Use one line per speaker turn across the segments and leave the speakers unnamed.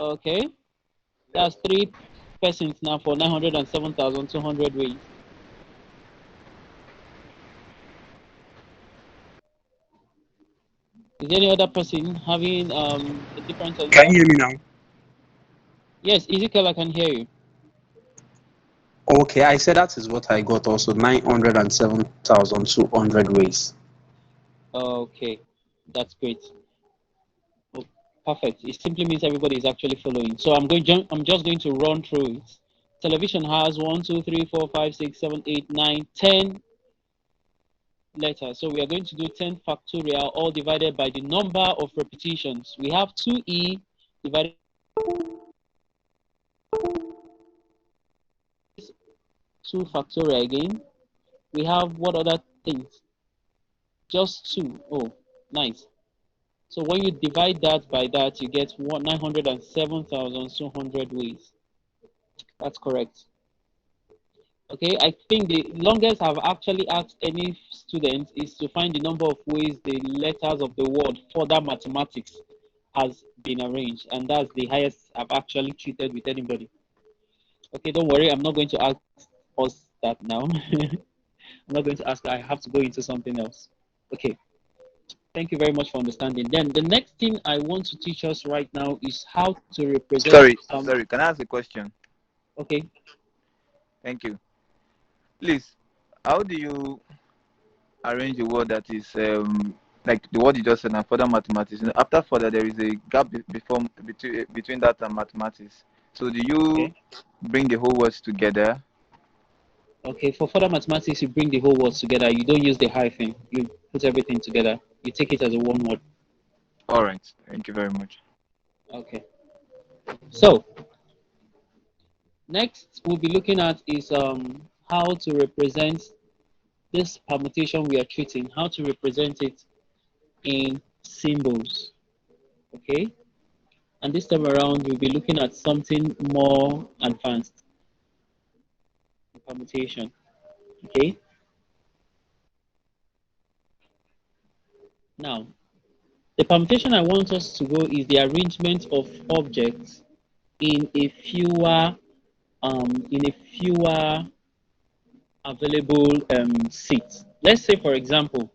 Okay, that's 3 persons now for 907,200 ways. Is there any other person having a different
Can you
answer?
hear me now?
Yes, Ezekiel, I can hear you.
Okay, I said that is what I got also 907,200 ways.
Okay, that's great. Oh, perfect. It simply means everybody is actually following. So I'm just going to run through it. Television has 1, 2, 3, 4, 5, 6, 7, 8, 9, 10 letters. So we are going to do 10 factorial, all divided by the number of repetitions. We have 2e divided 2 factorial again. We have what other things? Just 2. Oh, nice. So when you divide that by that, you get 907,200 ways. That's correct. Okay, I think the longest I've actually asked any student is to find the number of ways the letters of the word further mathematics has been arranged, and that's the highest I've actually treated with anybody. Okay, don't worry, I'm not going to ask us that now. I'm not going to ask, I have to go into something else. Okay, thank you very much for understanding. Then the next thing I want to teach us right now is how to represent
Sorry, can I ask a question?
okay.
Thank you. Please, how do you arrange a word that is like the word you just said now, further mathematics? You know, after further, there is a gap before between that and mathematics. So do you
Okay.
bring the whole words together?
Okay, for further mathematics, you bring the whole words together. You don't use the hyphen. You put everything together. You take it as a one word.
All right. Thank you very much.
Okay. So next we'll be looking at is how to represent this permutation we are treating. How to represent it in symbols. Okay. And this time around, we'll be looking at something more advanced, permutation. Okay. Now, the permutation I want us to go is the arrangement of objects in a fewer available seats. Let's say, for example,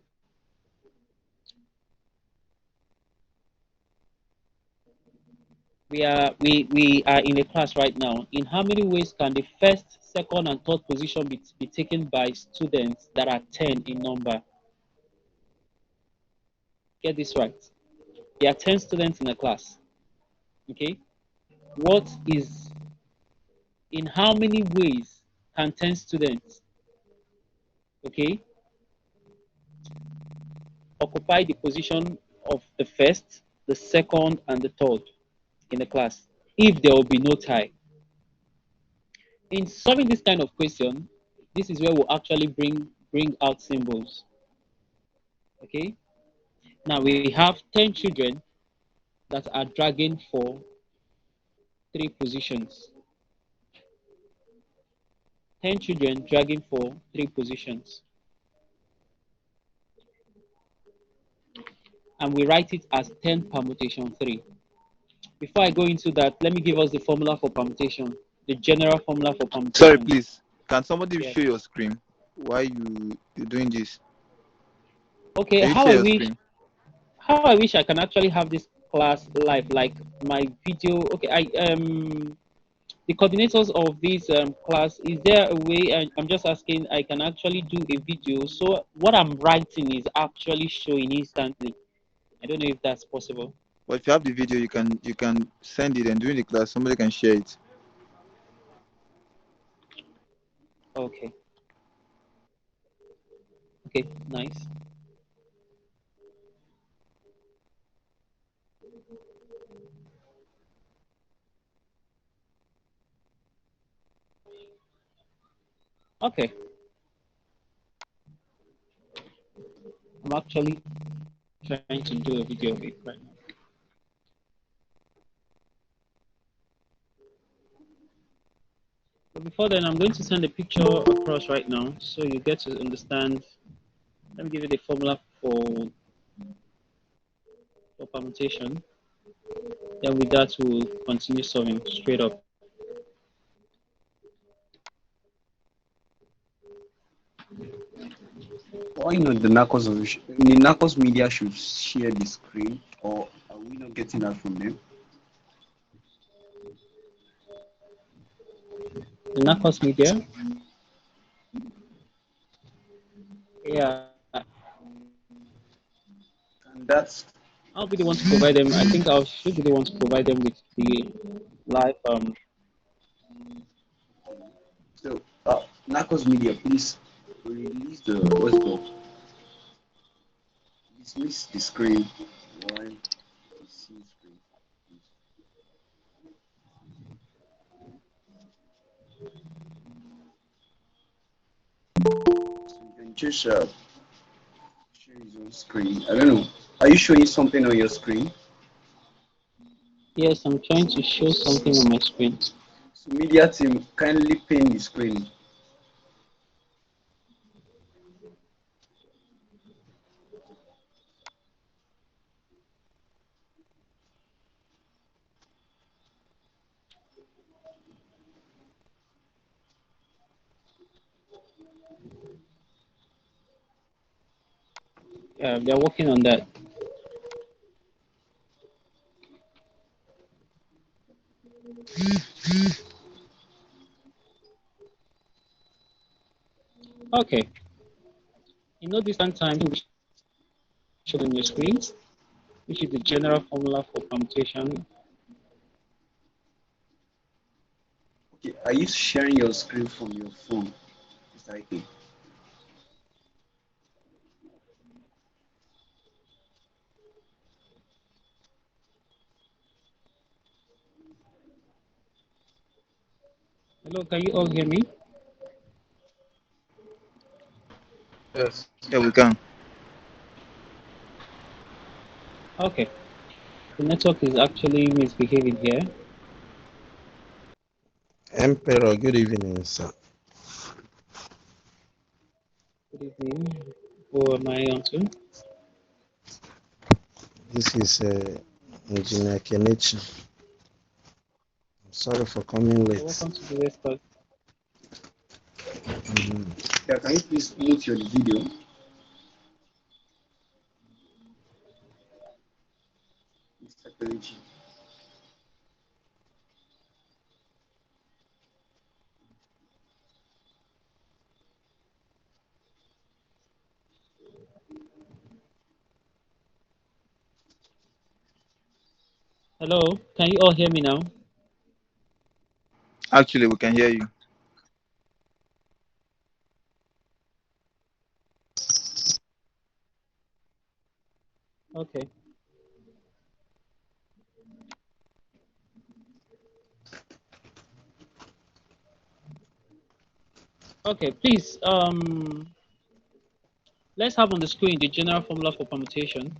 we are in a class right now. In how many ways can the first, second, and third position be taken by students that are 10 in number? Get this right. There are 10 students in a class. Okay. What is in how many ways can 10 students, okay, occupy the position of the first, the second, and the third in the class if there will be no tie? In solving this kind of question, this is where we'll actually bring out symbols. Okay. Now we have 10 children that are dragging for 3 positions. 10 children dragging for 3 positions. And we write it as 10 permutation 3. Before I go into that, let me give us the formula for permutation, the general formula for
Sorry,
permutation.
please. Can somebody
Yes.
show your screen? Why you doing this?
Okay,
Can you share your screen?
how I wish I can actually have this class live, like my video. Okay, the coordinators of this class, is there a way, I'm just asking, I can actually do a video so what I'm writing is actually showing instantly? I don't know if that's possible.
But if you have the video, you can send it, and during the class, somebody can share it.
Okay, okay, nice. Okay, I'm actually trying to do a video of it right now. But before then, I'm going to send a picture across right now so you get to understand. Let me give you the formula for permutation. Then with that, we'll continue solving straight up.
Why not the Narcos media should share the screen, or are we not getting that from them?
The Narcos media, yeah,
And that's
I'll be the one to provide them. I think I should be the one to provide them with the live.
so. Narcos media, please release the what's it called? Dismiss the screen while you see screen. So you can just share his own screen. I don't know. Are you showing something on your screen?
Yes, I'm trying to show something on my screen.
So media team, kindly pin the screen.
Yeah, they're working on that. Okay. In no distant time, we show on your screens, which is the general formula for permutation.
Okay, are you sharing your screen from your phone? It's like
Hello, can you all hear me?
Yes. Yeah, we can.
Okay. The network is actually misbehaving here.
Emperor, good evening, sir.
Good evening. Who am I on to?
This is Engineer Kenichi. I'm sorry for coming
You're
late.
welcome to the West Coast.
yeah, can you please mute your video? Mr. Kelechi?
Hello, can you all hear me now?
Actually, we can hear you.
Okay. Okay, please, let's have on the screen the general formula for permutation.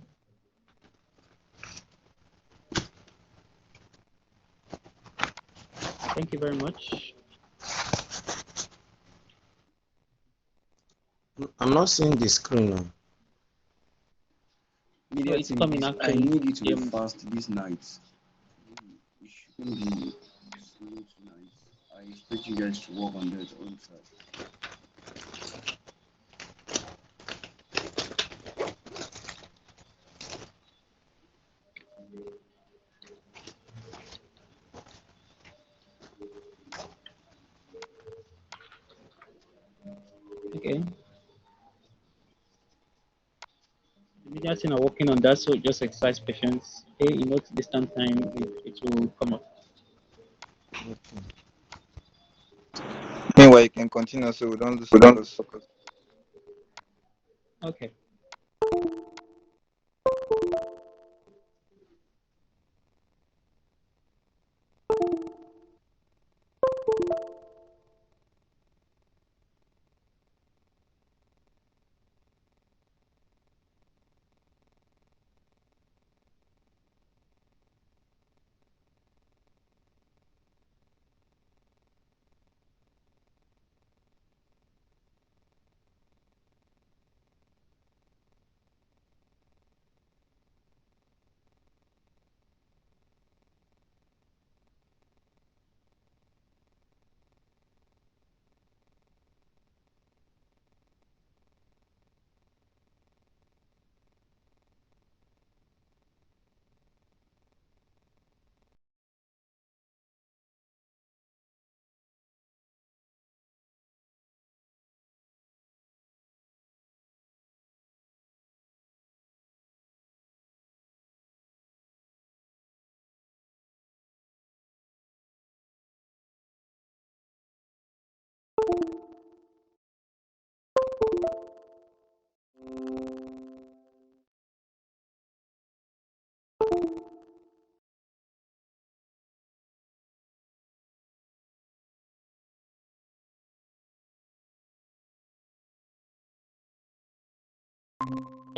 Thank you very much.
I'm not seeing the screen now.
No,
Media
it's
team,
coming
please, I
actually.
need you to be
Um,
fast this night. You shouldn't be slow tonight. I expect you guys to work on that on side.
okay. The media team are working on that, so just exercise patience. Okay, in not distant time, it will come up.
Meanwhile, you can continue so we don't lose focus.
Okay.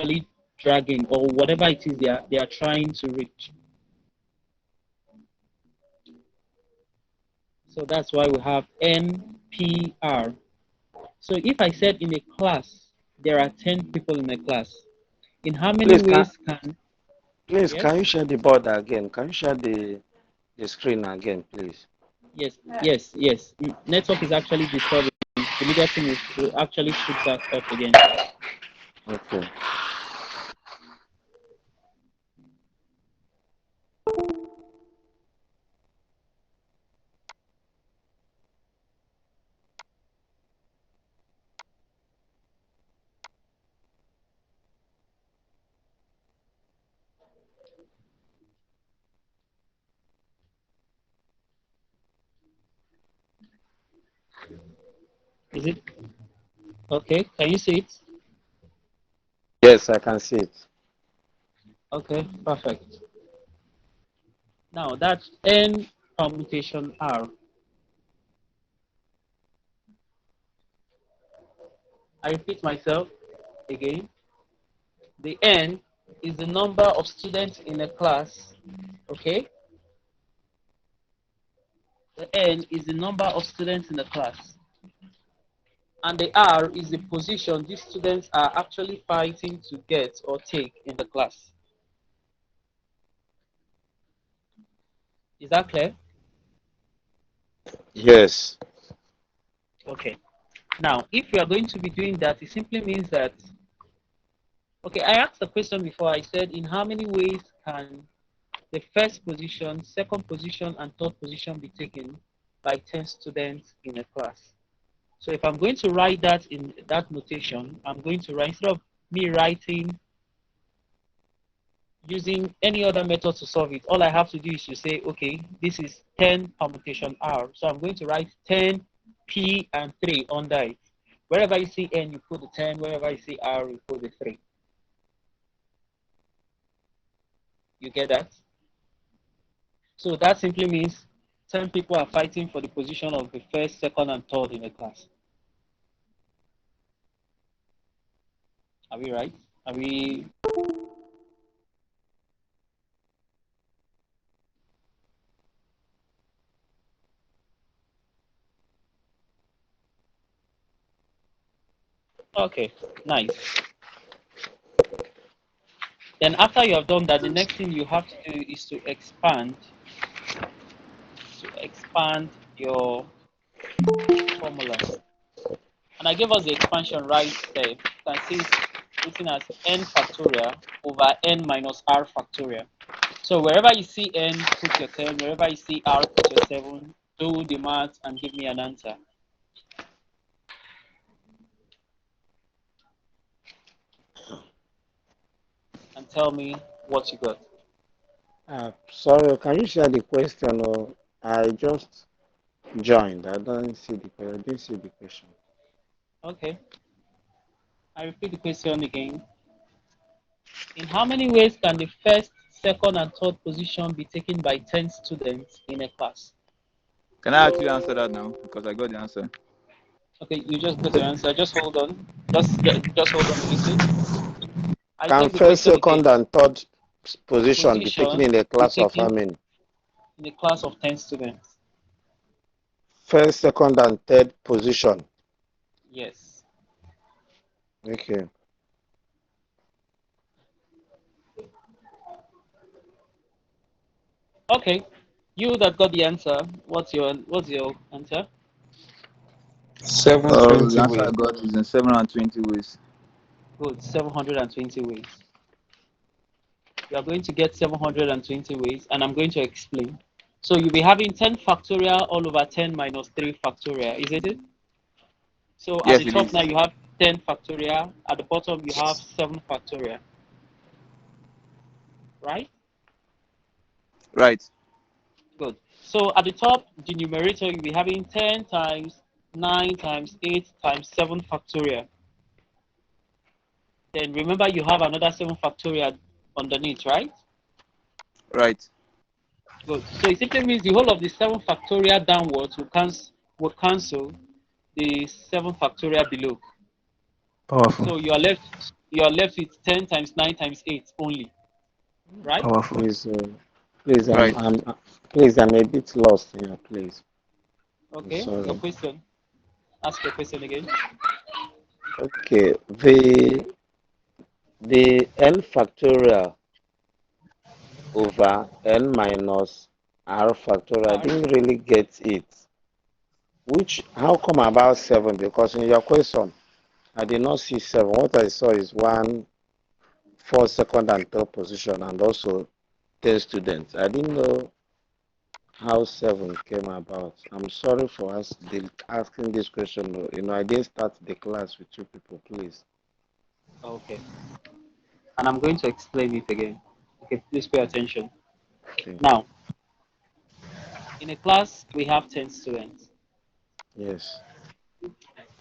actually dragging, or whatever it is they are trying to reach. So that's why we have NPR. So if I said in a class there are 10 people in a class, in how many
Please,
ways can yes?
can you share the board again? Can you share the screen again, please?
Yes. Network is actually disturbing. The media team will actually switch that off again.
Okay.
Is it okay? Can you see it?
Yes, I can see it.
Okay, perfect. Now that's N permutation R. I repeat myself again. The N is the number of students in a class. Okay? The N is the number of students in the class. And the R is the position these students are actually fighting to get or take in the class. Is that clear?
Yes.
Okay. Now, if we are going to be doing that, it simply means that, okay, I asked the question before. I said, in how many ways can the first position, second position, and third position be taken by 10 students in a class? So if I'm going to write that in that notation, I'm going to write, instead of me writing using any other method to solve it, all I have to do is to say, okay, this is 10 permutation R. So I'm going to write 10 P and 3 under it. Wherever you see N, you put the 10. Wherever you see R, you put the 3. You get that? So that simply means 10 people are fighting for the position of the first, second, and third in the class. Are we right? Are we? Okay, nice. Then after you have done that, the next thing you have to do is to expand your formula. And I gave us the expansion right there. You can see it's written as n factorial over n minus r factorial. So wherever you see n, put your 10. Wherever you see r, put your 7. Do the math and give me an answer. And tell me what you got.
Sorry, can you share the question? Or I just joined. I don't see the. I didn't see the question.
Okay. I repeat the question again. In how many ways can the first, second, and third position be taken by 10 students in a class?
Can I actually answer that now? Because I got the answer.
Okay, you just got your answer. Just hold on. Just hold on a little. I
Can
take the
first,
question
second,
again.
and third position be taken
Position
in a
be
class of how
taken
many?
in a class of 10 students.
First, second, and third position.
Yes.
Okay.
Okay. You that got the answer, what's your answer?
The
720
answer I
ways.
got is in 720 ways.
Good, 720 ways. You are going to get 720 ways, and I'm going to explain. So you'll be having 10 factorial all over 10 minus 3 factorial, isn't it? So at
Yes,
the
it
top now
is.
you have 10 factorial, at the bottom you have 7 factorial, right?
Right.
Good. So at the top, the numerator, you'll be having 10 times 9 times 8 times 7 factorial. Then remember you have another 7 factorial underneath, right?
Right.
Good. So it simply means the whole of the 7 factorial downwards will cancel the 7 factorial below.
Powerful.
So you are left you are left with 10 times 9 times 8 only, right?
Powerful.
Please,
Right.
I'm a bit lost here, please. I'm
Okay, your
sorry.
question. Ask your question again.
Okay, the n factorial over n minus r factorial, I
R.
didn't really get it. How come about 7? Because in your question, I did not see 7. What I saw is 1, 4, second and third position, and also 10 students. I didn't know how 7 came about. I'm sorry for asking this question. I didn't start the class with you people, please.
Okay. And I'm going to explain it again. Okay, please pay attention.
Okay.
Now, in a class, we have 10 students.
Yes.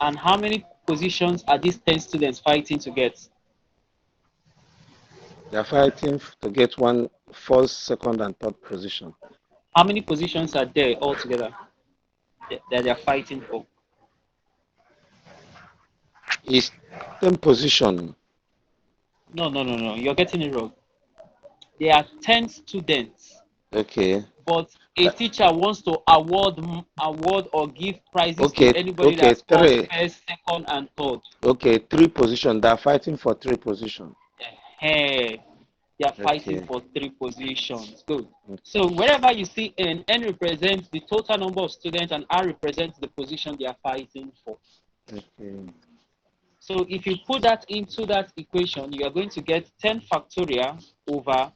And how many positions are these 10 students fighting to get?
They're fighting to get one first, second, and third position.
How many positions are there altogether that they're fighting for?
Is 10 position.
No, no, no, no. You're getting it wrong. There are 10 students,
Okay.
but a teacher wants to award or give prizes to
Okay.
anybody
Okay.
that scores
3.
first, second, and third.
Okay. 3 position. They're fighting for 3 position.
Hey, they are fighting
Okay.
for 3 positions. Good. So wherever you see N represents the total number of students and R represents the position they are fighting for.
Okay.
So if you put that into that equation, you are going to get 10 factorial over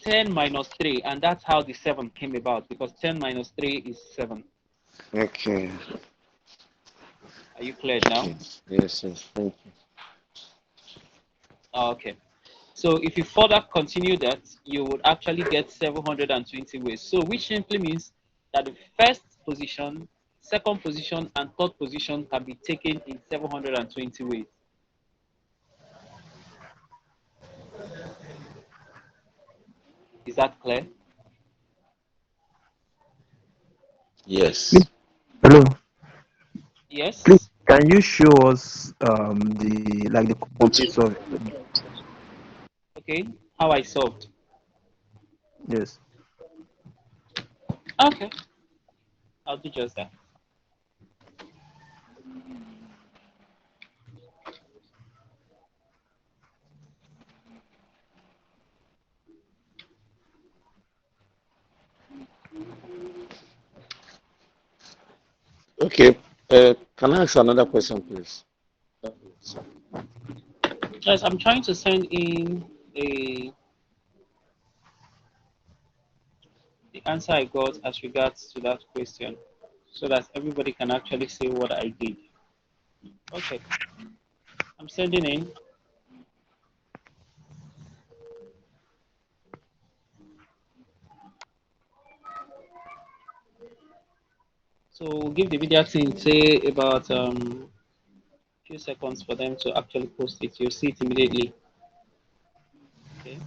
10 minus 3, and that's how the 7 came about, because 10 minus 3 is 7.
Okay.
Are you clear now?
Okay. Yes. Yes. Thank you.
Okay. So if you further continue that, you would actually get 720 ways. So which simply means that the first position, second position, and third position can be taken in 720 ways. Is that clear?
Yes.
Please, hello. Please,
Yes.
can you show us the complete solve?
Okay. How I solved.
Yes.
Okay. I'll do just that.
Okay. Can I ask another question, please?
Yes, I'm trying to send in a the answer I got as regards to that question, so that everybody can actually see what I did. Okay. I'm sending in. So we'll give the media team say about few seconds for them to actually post it. You'll see it immediately. Okay.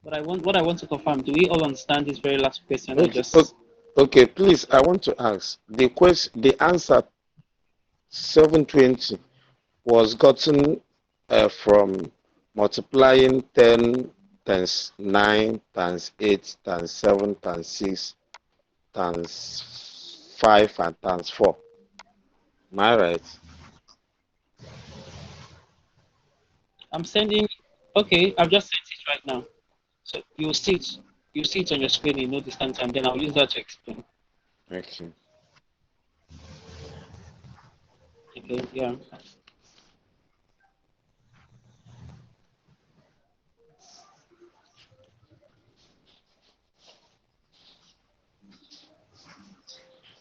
But what I want to confirm, do we all understand this very last question I
Okay.
just
Okay. Please, I want to ask the answer 720 was gotten from multiplying 10 times 9 times 8 times 7 times 6 times 5 and times 4. Am I right?
I'm sending. Okay, I've just sent it right now. So you'll see it on your screen in no distant time. Then I'll use that to explain.
Okay.
Okay, yeah.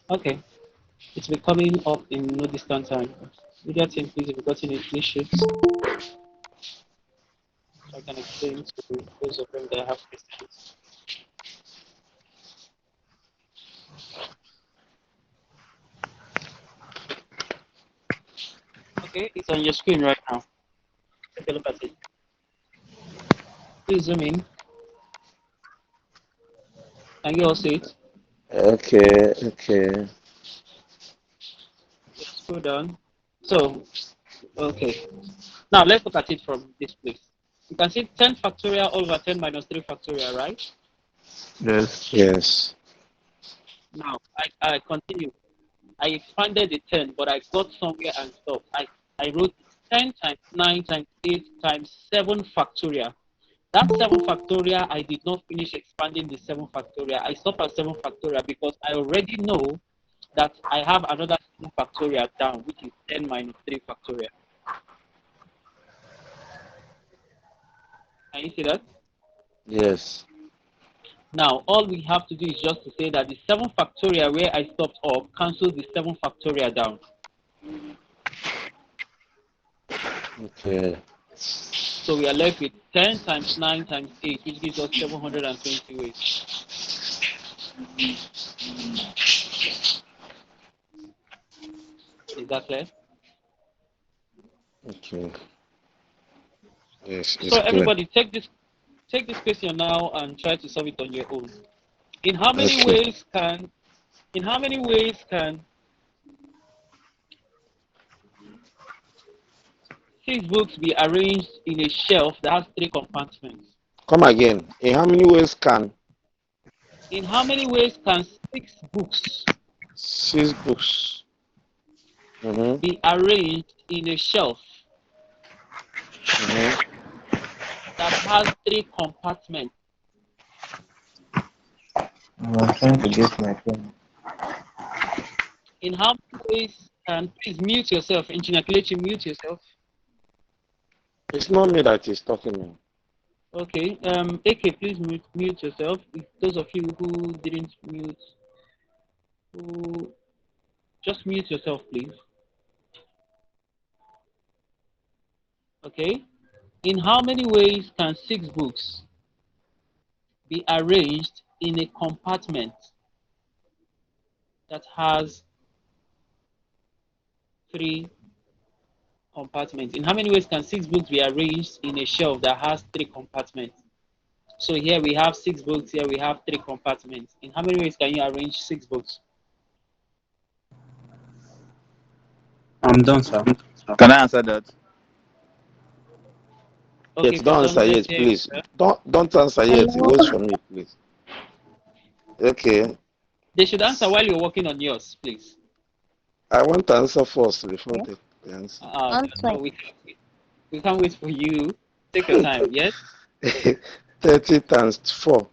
Okay, it's be coming up in no distant time. Media team, please, if you got any issues, so I can explain to those of them that have questions. Okay, it's on your screen right now. Take a look at it. Please zoom in. Can you all see it?
Okay, okay.
Yeah, scroll down. So, okay. Now let's look at it from this place. You can see 10 factorial over 10 minus 3 factorial, right?
Yes.
Yes.
Now, I continue. I expanded the 10, but I got somewhere and stopped. I wrote 10 times 9 times 8 times 7 factorial. That 7 factorial, I did not finish expanding the 7 factorial. I stopped at 7 factorial because I already know that I have another 7 factorial down, which is 10 minus 3 factorial. Can you see that?
Yes.
Now, all we have to do is just to say that the 7 factorial where I stopped up cancels the 7 factorial down.
Okay.
So we are left with 10 times 9 times 8, which gives us 720 ways. Is that clear?
Okay. Yes,
So
it's clear.
everybody take this question now and try to solve it on your own. In how many
Okay.
ways can in how many ways can 6 books be arranged in a shelf that has 3 compartments?
Come again. In how many ways can
In how many ways can 6 books
6 books? Mm-hmm.
be arranged in a shelf
Mm-hmm.
that has 3 compartments?
I'm trying to get my phone.
In how many ways can please mute yourself, Engineer Kelechi, mute yourself.
It's not me that is talking now.
Okay, AK, please mute yourself. If those of you who didn't mute, who just mute yourself, please. Okay. In how many ways can 6 books be arranged in a compartment that has 3 compartments? In how many ways can 6 books be arranged in a shelf that has 3 compartments? So here we have 6 books, here we have 3 compartments. In how many ways can you arrange 6 books?
I'm done, sir.
Can I answer that?
Okay,
Yet,
if you're
don't
done,
answer
let's
yet,
hear you,
please.
sir.
Don't answer yet. It
Hello.
waits for me, please. Okay.
They should answer while you're working on yours, please.
I want to answer first before
Yes.
the answer.
Answer.
No, we can't wait for you. Take your time, yes?
30 times 4.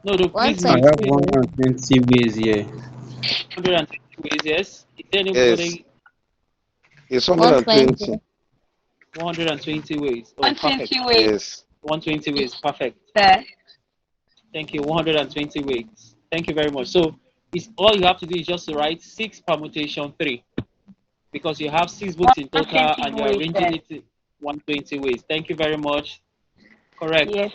No, no, please
Answer
I
mute,
is
have
please.
120 ways here.
120 ways, yes. Is there
Yes.
anybody
It's
120.
120.
120 ways? Oh, perfect.
120 ways,
Yes.
120 ways, perfect.
sir.
Thank you. 120 ways. Thank you very much. So it's all you have to do is just to write 6 permutation 3 because you have 6 books in total
120
and you're
ways,
arranging
sir.
it in 120 ways. Thank you very much. Correct.
Yes.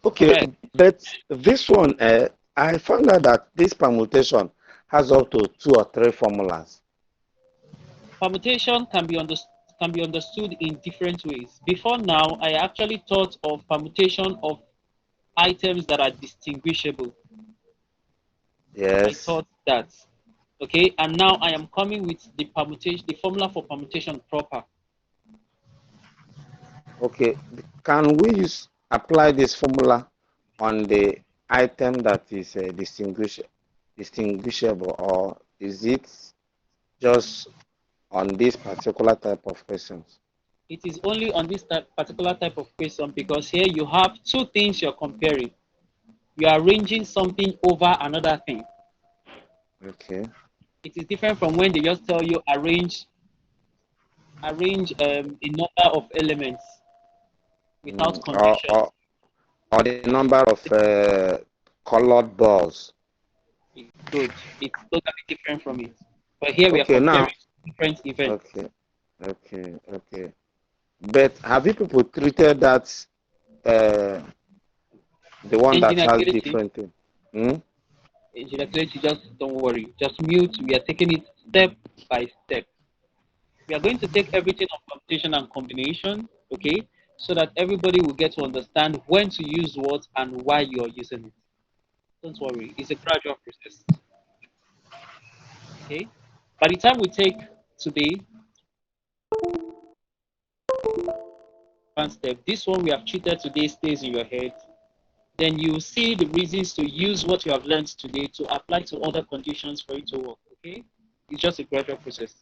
Okay,
Correct.
but this one, I found out that this permutation has up to 2 or 3 formulas.
Permutation can be understood in different ways. Before now, I actually thought of permutation of items that are distinguishable. I
Yes.
thought that. Okay, and now I am coming with the permutation, the formula for permutation proper.
Okay. Can we apply this formula on the item that is distinguishable, or is it just on this particular type of questions?
It is only on this particular type of question because here you have 2 things you're comparing. You are arranging something over another thing.
Okay.
It is different from when they just tell you arrange a number of elements without
Or,
conditions.
or the number of colored balls.
Good. It's totally different from it. But here we are
Okay,
comparing
now,
different events.
okay, okay. But have you people treated that, uh, the one that
Engineer
has
Kelechi,
different thing? Hmm?
Engineer Kelechi, just don't worry. Just mute. We are taking it step by step. We are going to take everything on permutation and combination, okay, so that everybody will get to understand when to use what and why you are using it. Don't worry, it's a gradual process. Okay. By the time we take today, one step, this one we have treated today stays in your head. Then you see the reasons to use what you have learned today to apply to other conditions for it to work. Okay. It's just a gradual process.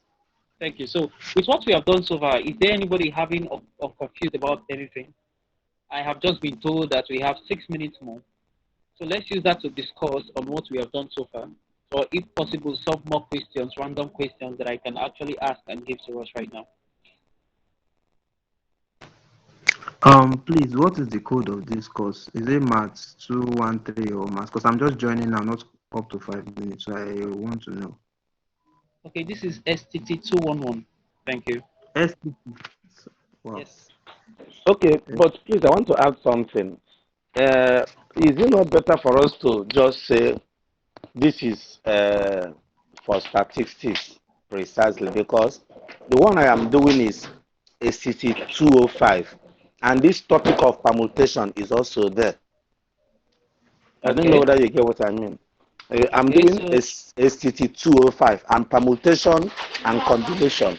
Thank you. So with what we have done so far, is there anybody having or confused about anything? I have just been told that we have 6 minutes more. So let's use that to discuss on what we have done so far. Or if possible, some more questions, random questions that I can actually ask and give to us right now.
Please, what is the code of this course? Is it Maths 213 or Maths? Because I'm just joining now, not up to 5 minutes, so I want to know.
Okay, this is STT211. Thank you.
STT. Wow.
Yes.
Okay, but please, I want to add something. Is it not better for us to just say this is for statistics precisely? Because the one I am doing is STT205, and this topic of permutation is also there. I don't know
Okay.
whether you get what I mean. I'm
Okay.
doing
So
STT205 and permutation and combination.